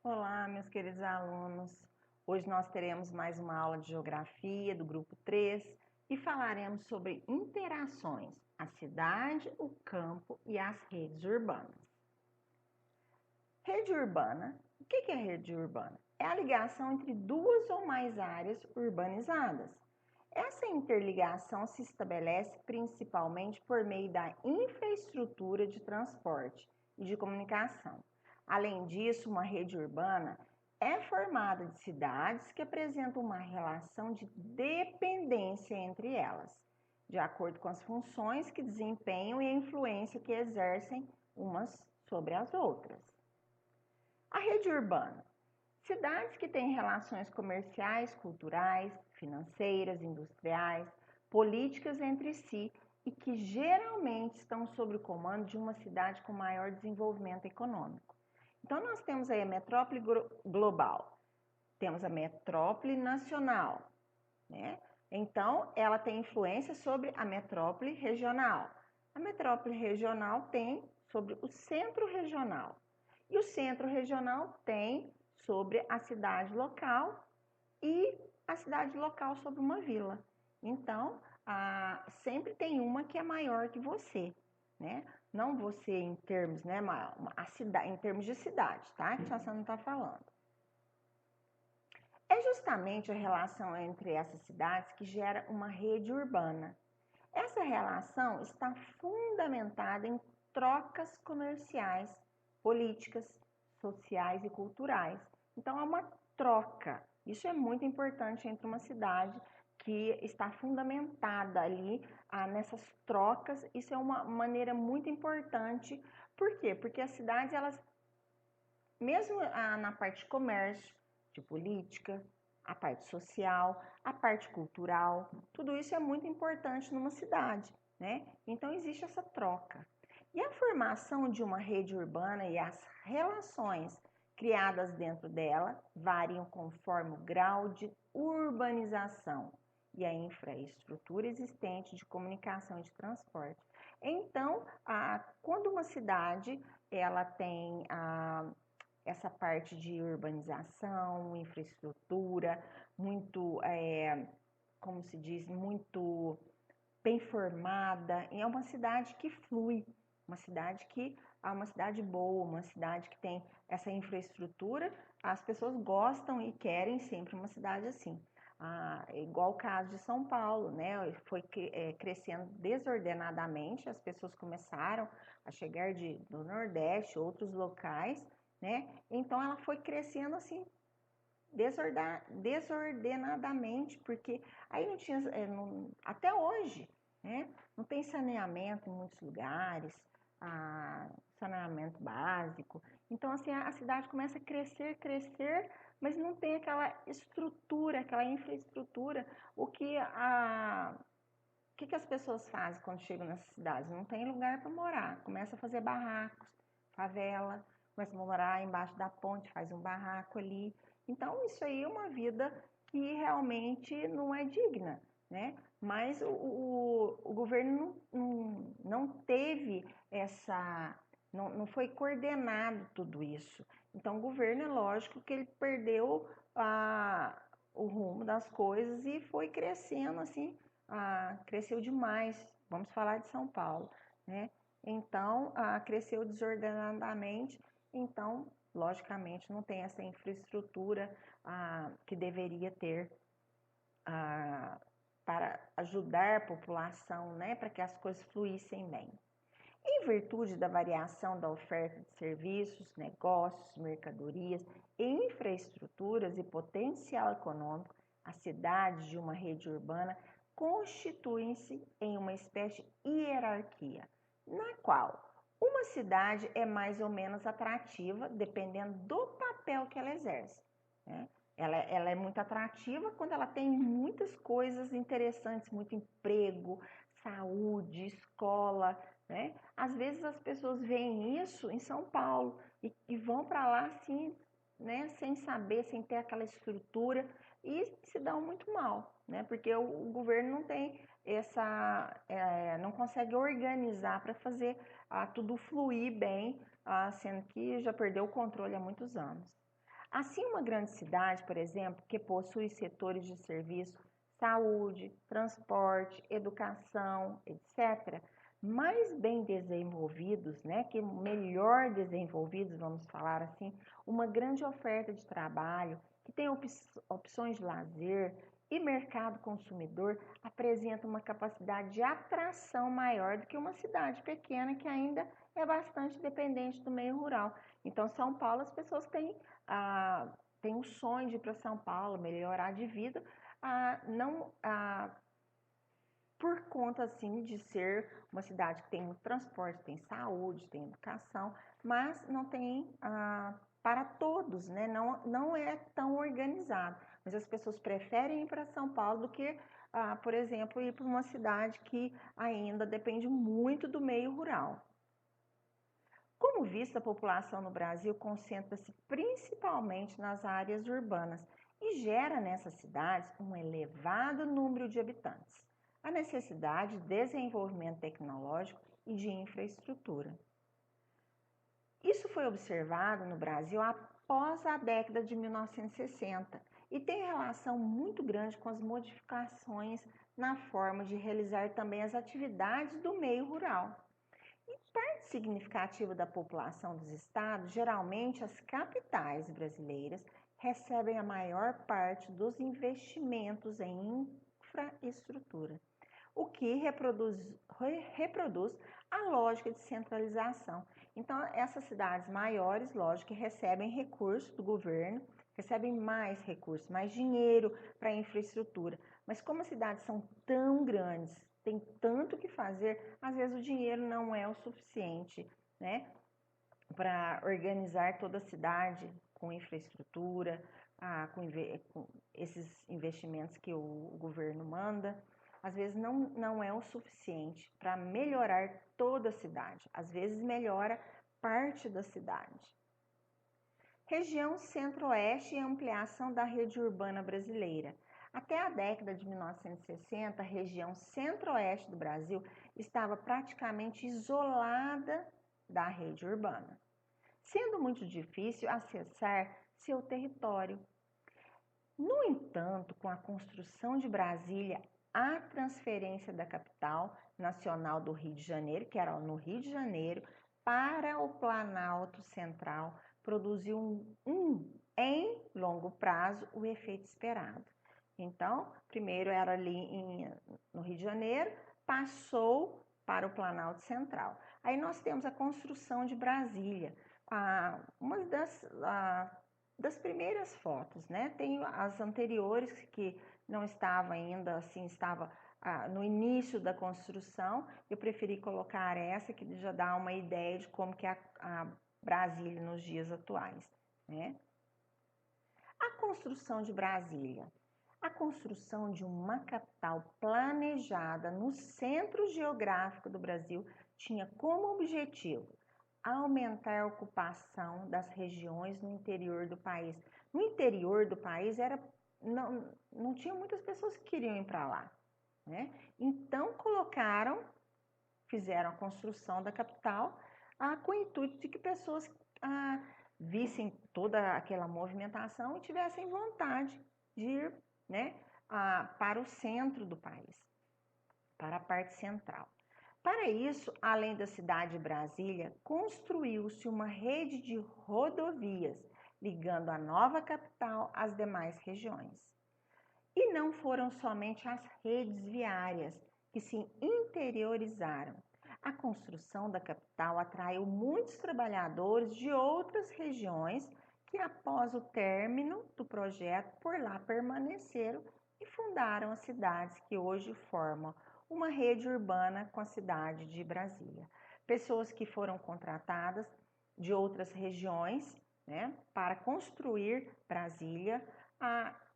Olá, meus queridos alunos. Hoje nós teremos mais uma aula de Geografia do grupo 3 e falaremos sobre interações, a cidade, o campo e as redes urbanas. Rede urbana. O que é rede urbana? É a ligação entre duas ou mais áreas urbanizadas. Essa interligação se estabelece principalmente por meio da infraestrutura de transporte e de comunicação. Além disso, uma rede urbana é formada de cidades que apresentam uma relação de dependência entre elas, de acordo com as funções que desempenham e a influência que exercem umas sobre as outras. A rede urbana. Cidades que têm relações comerciais, culturais, financeiras, industriais, políticas entre si e que geralmente estão sob o comando de uma cidade com maior desenvolvimento econômico. Então, nós temos aí a metrópole global, temos a metrópole nacional, né? Então, ela tem influência sobre a metrópole regional. A metrópole regional tem sobre o centro regional. E o centro regional tem sobre a cidade local e a cidade local sobre uma vila. Então, sempre tem uma que é maior que você, né? Não você em termos, né, em termos de cidade, tá? Que você não está falando. É justamente a relação entre essas cidades que gera uma rede urbana. Essa relação está fundamentada em trocas comerciais, políticas, sociais e culturais. Então, é uma troca. Isso é muito importante entre uma cidade que está fundamentada ali nessas trocas. Isso é uma maneira muito importante. Por quê? Porque as cidades, elas, mesmo na parte de comércio, de política, a parte social, a parte cultural, tudo isso é muito importante numa cidade, né? Então existe essa troca. E a formação de uma rede urbana e as relações criadas dentro dela variam conforme o grau de urbanização e a infraestrutura existente de comunicação e de transporte. Então, quando uma cidade ela tem essa parte de urbanização, infraestrutura, muito, como se diz, muito bem formada. E é uma cidade que flui, uma cidade que é uma cidade boa, uma cidade que tem essa infraestrutura. As pessoas gostam e querem sempre uma cidade assim. Igual o caso de São Paulo, né? Foi crescendo desordenadamente, as pessoas começaram a chegar do Nordeste, outros locais, né? Então ela foi crescendo assim desordenadamente, porque aí não tinha, até hoje, né? Não tem saneamento em muitos lugares, saneamento básico. Então assim a cidade começa a crescer, mas não tem aquela estrutura, aquela infraestrutura. O que as pessoas fazem quando chegam nessas cidades? Não tem lugar para morar, começa a fazer barracos, favela, começa a morar embaixo da ponte, faz um barraco ali. Então, isso aí é uma vida que realmente não é digna, né? Mas o governo não teve essa. Não foi coordenado tudo isso. Então, o governo, é lógico que ele perdeu o rumo das coisas e foi crescendo assim, cresceu demais. Vamos falar de São Paulo, né? Então, cresceu desordenadamente, então, logicamente, não tem essa infraestrutura que deveria ter para ajudar a população, né, para que as coisas fluíssem bem. Em virtude da variação da oferta de serviços, negócios, mercadorias, infraestruturas e potencial econômico, as cidades de uma rede urbana constituem-se em uma espécie de hierarquia, na qual uma cidade é mais ou menos atrativa dependendo do papel que ela exerce, né? Ela é muito atrativa quando ela tem muitas coisas interessantes, muito emprego, saúde, escola, né? Às vezes as pessoas veem isso em São Paulo e vão para lá assim, né, sem saber, sem ter aquela estrutura e se dão muito mal, né? Porque o governo não tem não consegue organizar para fazer tudo fluir bem, sendo que já perdeu o controle há muitos anos. Assim, uma grande cidade, por exemplo, que possui setores de serviço, saúde, transporte, educação, etc., mais bem desenvolvidos, né, que melhor desenvolvidos, vamos falar assim, uma grande oferta de trabalho, que tem opções de lazer e mercado consumidor, apresenta uma capacidade de atração maior do que uma cidade pequena que ainda é bastante dependente do meio rural. Então, São Paulo, as pessoas têm um sonho de ir para São Paulo, melhorar de vida, não por conta assim de ser uma cidade que tem transporte, tem saúde, tem educação, mas não tem para todos, né? Não é tão organizado. Mas as pessoas preferem ir para São Paulo do que, por exemplo, ir para uma cidade que ainda depende muito do meio rural. Como visto, a população no Brasil concentra-se principalmente nas áreas urbanas e gera nessas cidades um elevado número de habitantes. A necessidade de desenvolvimento tecnológico e de infraestrutura. Isso foi observado no Brasil após a década de 1960 e tem relação muito grande com as modificações na forma de realizar também as atividades do meio rural. E parte significativa da população dos estados, geralmente as capitais brasileiras, recebem a maior parte dos investimentos em infraestrutura, o que reproduz a lógica de centralização. Então, essas cidades maiores, lógico, que recebem recursos do governo, recebem mais recursos, mais dinheiro para a infraestrutura. Mas como as cidades são tão grandes, tem tanto que fazer, às vezes o dinheiro não é o suficiente, né, para organizar toda a cidade com infraestrutura, com esses investimentos que o governo manda. Às vezes não é o suficiente para melhorar toda a cidade, às vezes melhora parte da cidade. Região Centro-Oeste e ampliação da rede urbana brasileira. Até a década de 1960, a região Centro-Oeste do Brasil estava praticamente isolada da rede urbana, sendo muito difícil acessar seu território. No entanto, com a construção de Brasília, a transferência da capital nacional do Rio de Janeiro, que era no Rio de Janeiro, para o Planalto Central, produziu em longo prazo, o efeito esperado. Então, primeiro era ali no Rio de Janeiro, passou para o Planalto Central. Aí nós temos a construção de Brasília, uma das primeiras fotos, né? Tem as anteriores que não estava ainda assim, estava no início da construção. Eu preferi colocar essa que já dá uma ideia de como que é a Brasília nos dias atuais, né? A construção de Brasília. A construção de uma capital planejada no centro geográfico do Brasil tinha como objetivo aumentar a ocupação das regiões no interior do país. No interior do país não tinha muitas pessoas que queriam ir para lá, né? Então fizeram a construção da capital com o intuito de que pessoas vissem toda aquela movimentação e tivessem vontade de ir, né, para o centro do país, para a parte central. Para isso, além da cidade de Brasília, construiu-se uma rede de rodovias ligando a nova capital às demais regiões. E não foram somente as redes viárias que se interiorizaram. A construção da capital atraiu muitos trabalhadores de outras regiões que, após o término do projeto, por lá permaneceram e fundaram as cidades que hoje formam uma rede urbana com a cidade de Brasília. Pessoas que foram contratadas de outras regiões, né, para construir Brasília,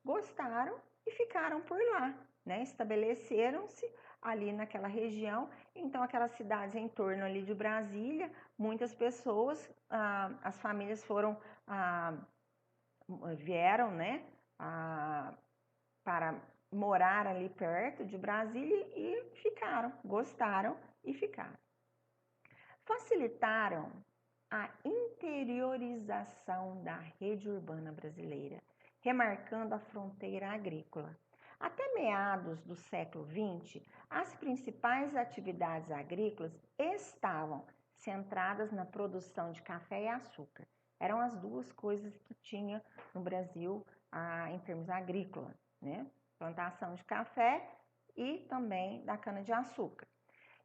gostaram e ficaram por lá, né? Estabeleceram-se ali naquela região. Então, aquelas cidades em torno ali de Brasília, muitas pessoas, as famílias vieram, né, para morar ali perto de Brasília e ficaram, gostaram e ficaram. Facilitaram a interiorização da rede urbana brasileira, remarcando a fronteira agrícola. Até meados do século XX, as principais atividades agrícolas estavam centradas na produção de café e açúcar. Eram as duas coisas que tinha no Brasil em termos agrícola, né? Plantação de café e também da cana-de-açúcar.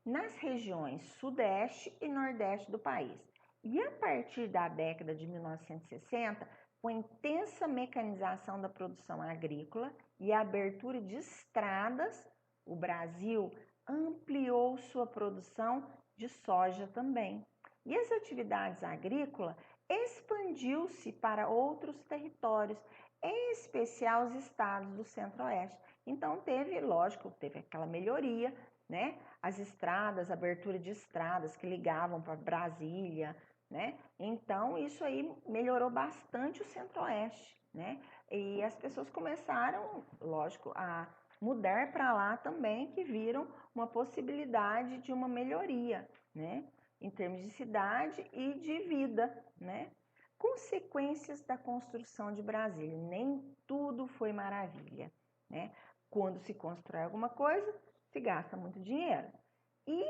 Nas regiões sudeste e nordeste do país. E a partir da década de 1960, com a intensa mecanização da produção agrícola e a abertura de estradas, o Brasil ampliou sua produção de soja também. E as atividades agrícolas expandiu-se para outros territórios, em especial os estados do Centro-Oeste. Então teve aquela melhoria, né? As estradas, a abertura de estradas que ligavam para Brasília, né? Então isso aí melhorou bastante o Centro-Oeste, né? E as pessoas começaram, lógico, a mudar para lá também, que viram uma possibilidade de uma melhoria, né? Em termos de cidade e de vida, né? Consequências da construção de Brasília. Nem tudo foi maravilha, né? Quando se constrói alguma coisa, se gasta muito dinheiro. E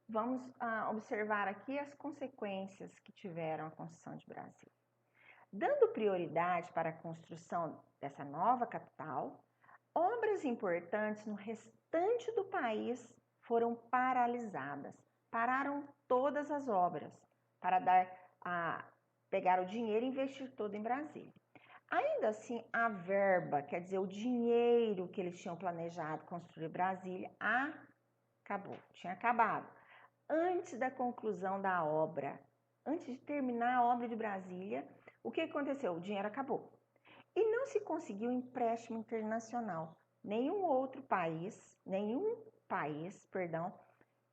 vamos observar aqui as consequências que tiveram a construção de Brasília. Dando prioridade para a construção dessa nova capital, obras importantes no restante do país foram paralisadas. Pararam todas as obras para pegar o dinheiro e investir todo em Brasília. Ainda assim, a verba, quer dizer, o dinheiro que eles tinham planejado construir Brasília, tinha acabado. Antes da conclusão da obra, antes de terminar a obra de Brasília, o que aconteceu? O dinheiro acabou. E não se conseguiu empréstimo internacional. Nenhum país,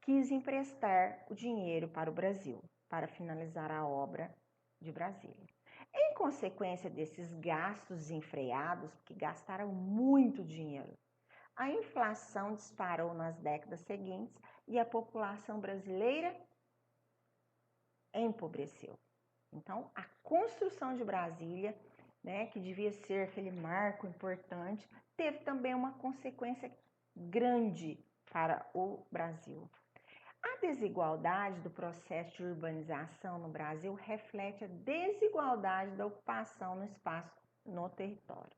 quis emprestar o dinheiro para o Brasil, para finalizar a obra de Brasília. Em consequência desses gastos desenfreados, que gastaram muito dinheiro, a inflação disparou nas décadas seguintes e a população brasileira empobreceu. Então, a construção de Brasília, né, que devia ser aquele marco importante, teve também uma consequência grande para o Brasil. A desigualdade do processo de urbanização no Brasil reflete a desigualdade da ocupação no espaço, no território.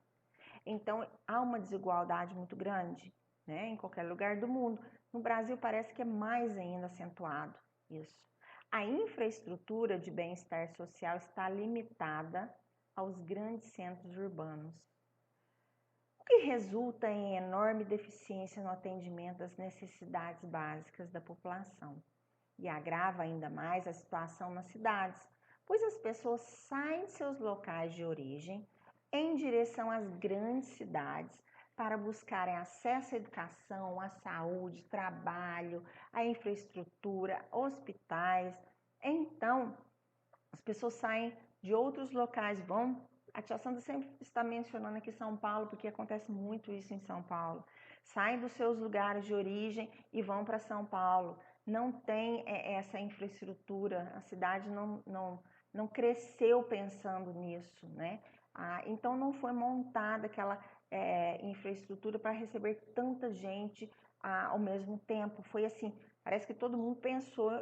Então, há uma desigualdade muito grande, né, em qualquer lugar do mundo. No Brasil parece que é mais ainda acentuado isso. A infraestrutura de bem-estar social está limitada aos grandes centros urbanos, o que resulta em enorme deficiência no atendimento às necessidades básicas da população. E agrava ainda mais a situação nas cidades, pois as pessoas saem de seus locais de origem em direção às grandes cidades para buscarem acesso à educação, à saúde, trabalho, à infraestrutura, hospitais. Então, as pessoas saem de outros locais, a tia Sandra sempre está mencionando aqui São Paulo, porque acontece muito isso em São Paulo. Saem dos seus lugares de origem e vão para São Paulo. Não tem essa infraestrutura, a cidade não cresceu pensando nisso, né? Então não foi montada aquela infraestrutura para receber tanta gente ao mesmo tempo. Foi assim, parece que todo mundo pensou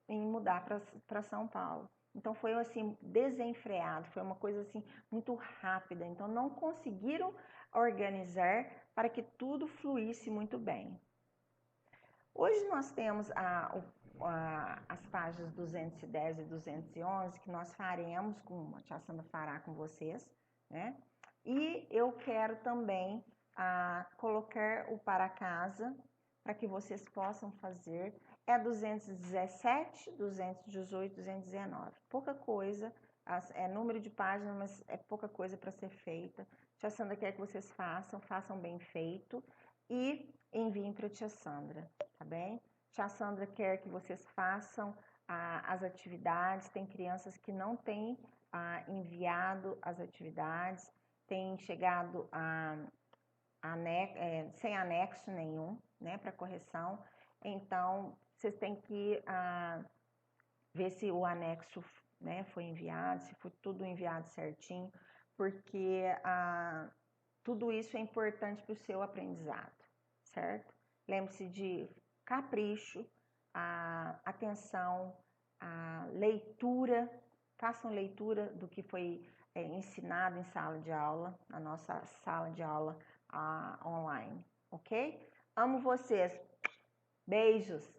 em mudar para São Paulo. Então foi assim desenfreado, foi uma coisa assim muito rápida. Então não conseguiram organizar para que tudo fluísse muito bem. Hoje nós temos as páginas 210 e 211 que nós faremos, a tia Sandra fará com vocês, né? E eu quero também colocar o para casa para que vocês possam fazer. É 217, 218, 219. Pouca coisa, é número de páginas, mas é pouca coisa para ser feita. Tia Sandra quer que vocês façam bem feito e enviem para a tia Sandra, tá bem? Tia Sandra quer que vocês façam as atividades. Tem crianças que não têm enviado as atividades, têm chegado sem anexo nenhum, né, para correção. Então, vocês têm que ver se o anexo né, foi enviado, se foi tudo enviado certinho, porque tudo isso é importante para o seu aprendizado, certo? Lembre-se de capricho, a atenção, a leitura, façam leitura do que foi ensinado em sala de aula, na nossa sala de aula online, ok? Amo vocês, beijos!